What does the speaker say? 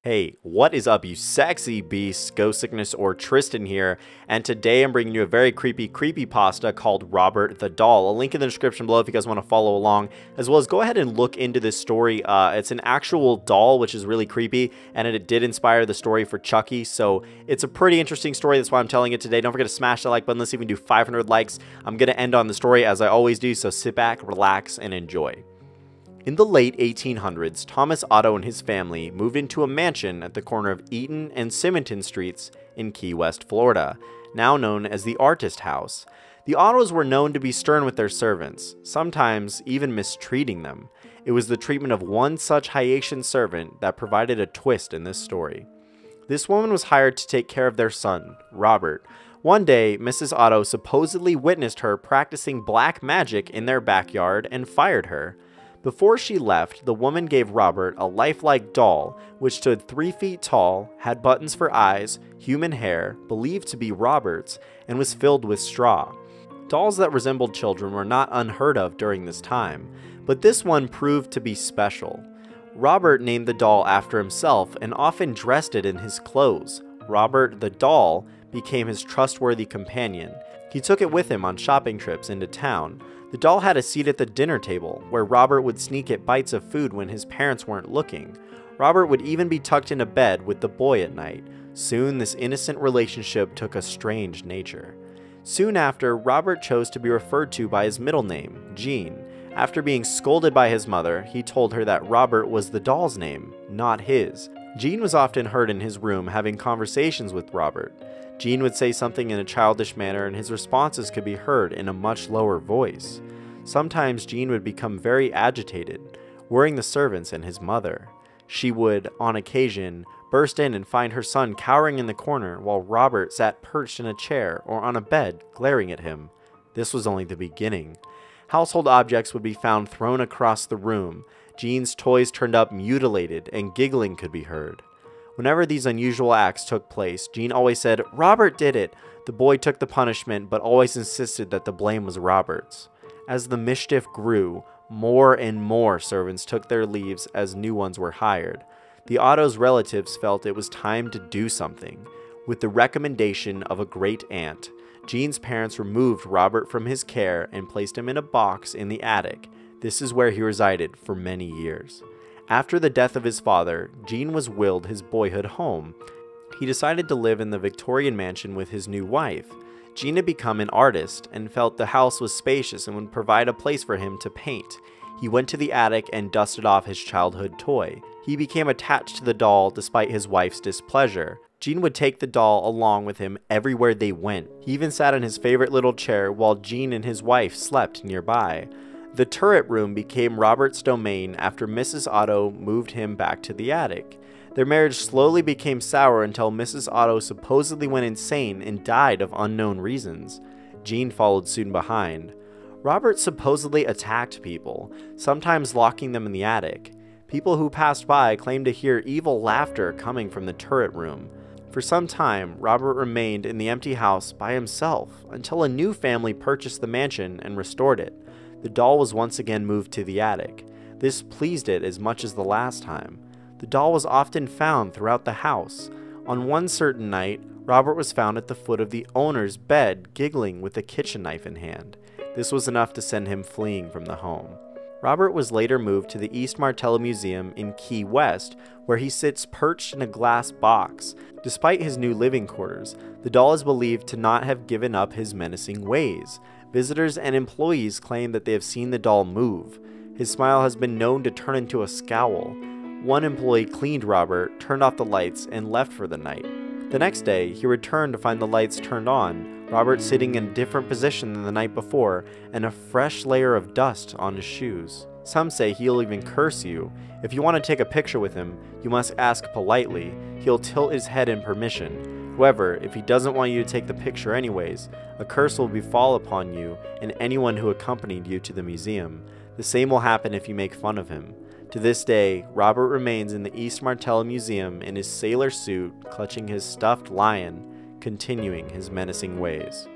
Hey, what is up, you sexy beasts? GhostSickness or Tristan here, and today I'm bringing you a very creepy creepypasta called Robert the Doll. A link in the description below if you guys want to follow along, as well as go ahead and look into this story. It's an actual doll, which is really creepy, and it did inspire the story for Chucky, so it's a pretty interesting story. That's why I'm telling it today. Don't forget to smash that like button. Let's see if we can do 500 likes. I'm going to end on the story as I always do, so sit back, relax, and enjoy. In the late 1800s, Thomas Otto and his family moved into a mansion at the corner of Eaton and Simonton Streets in Key West, Florida, now known as the Artist House. The Ottos were known to be stern with their servants, sometimes even mistreating them. It was the treatment of one such Haitian servant that provided a twist in this story. This woman was hired to take care of their son, Robert. One day, Mrs. Otto supposedly witnessed her practicing black magic in their backyard and fired her. Before she left, the woman gave Robert a lifelike doll, which stood 3 feet tall, had buttons for eyes, human hair, believed to be Robert's, and was filled with straw. Dolls that resembled children were not unheard of during this time, but this one proved to be special. Robert named the doll after himself and often dressed it in his clothes. Robert the doll became his trustworthy companion. He took it with him on shopping trips into town. The doll had a seat at the dinner table, where Robert would sneak at bites of food when his parents weren't looking. Robert would even be tucked into bed with the boy at night. Soon, this innocent relationship took a strange nature. Soon after, Robert chose to be referred to by his middle name, Jean. After being scolded by his mother, he told her that Robert was the doll's name, not his. Jean was often heard in his room having conversations with Robert. Jean would say something in a childish manner and his responses could be heard in a much lower voice. Sometimes Jean would become very agitated, worrying the servants and his mother. She would, on occasion, burst in and find her son cowering in the corner while Robert sat perched in a chair or on a bed glaring at him. This was only the beginning. Household objects would be found thrown across the room. Jean's toys turned up mutilated and giggling could be heard. Whenever these unusual acts took place, Jean always said, "Robert did it." The boy took the punishment, but always insisted that the blame was Robert's. As the mischief grew, more and more servants took their leaves as new ones were hired. The Otto's relatives felt it was time to do something. With the recommendation of a great aunt, Jean's parents removed Robert from his care and placed him in a box in the attic. This is where he resided for many years. After the death of his father, Jean was willed his boyhood home. He decided to live in the Victorian mansion with his new wife. Jean had become an artist and felt the house was spacious and would provide a place for him to paint. He went to the attic and dusted off his childhood toy. He became attached to the doll despite his wife's displeasure. Jean would take the doll along with him everywhere they went. He even sat in his favorite little chair while Jean and his wife slept nearby. The turret room became Robert's domain after Mrs. Otto moved him back to the attic. Their marriage slowly became sour until Mrs. Otto supposedly went insane and died of unknown reasons. Jean followed soon behind. Robert supposedly attacked people, sometimes locking them in the attic. People who passed by claimed to hear evil laughter coming from the turret room. For some time, Robert remained in the empty house by himself until a new family purchased the mansion and restored it. The doll was once again moved to the attic. This pleased it as much as the last time. The doll was often found throughout the house. On one certain night, Robert was found at the foot of the owner's bed, giggling with a kitchen knife in hand. This was enough to send him fleeing from the home. Robert was later moved to the East Martello Museum in Key West, where he sits perched in a glass box. Despite his new living quarters, the doll is believed to not have given up his menacing ways. Visitors and employees claim that they have seen the doll move. His smile has been known to turn into a scowl. One employee cleaned Robert, turned off the lights, and left for the night. The next day, he returned to find the lights turned on, Robert sitting in a different position than the night before, and a fresh layer of dust on his shoes. Some say he'll even curse you. If you want to take a picture with him, you must ask politely. He'll tilt his head in permission. However, if he doesn't want you to take the picture anyways, a curse will befall upon you and anyone who accompanied you to the museum. The same will happen if you make fun of him. To this day, Robert remains in the East Martello Museum in his sailor suit, clutching his stuffed lion, continuing his menacing ways.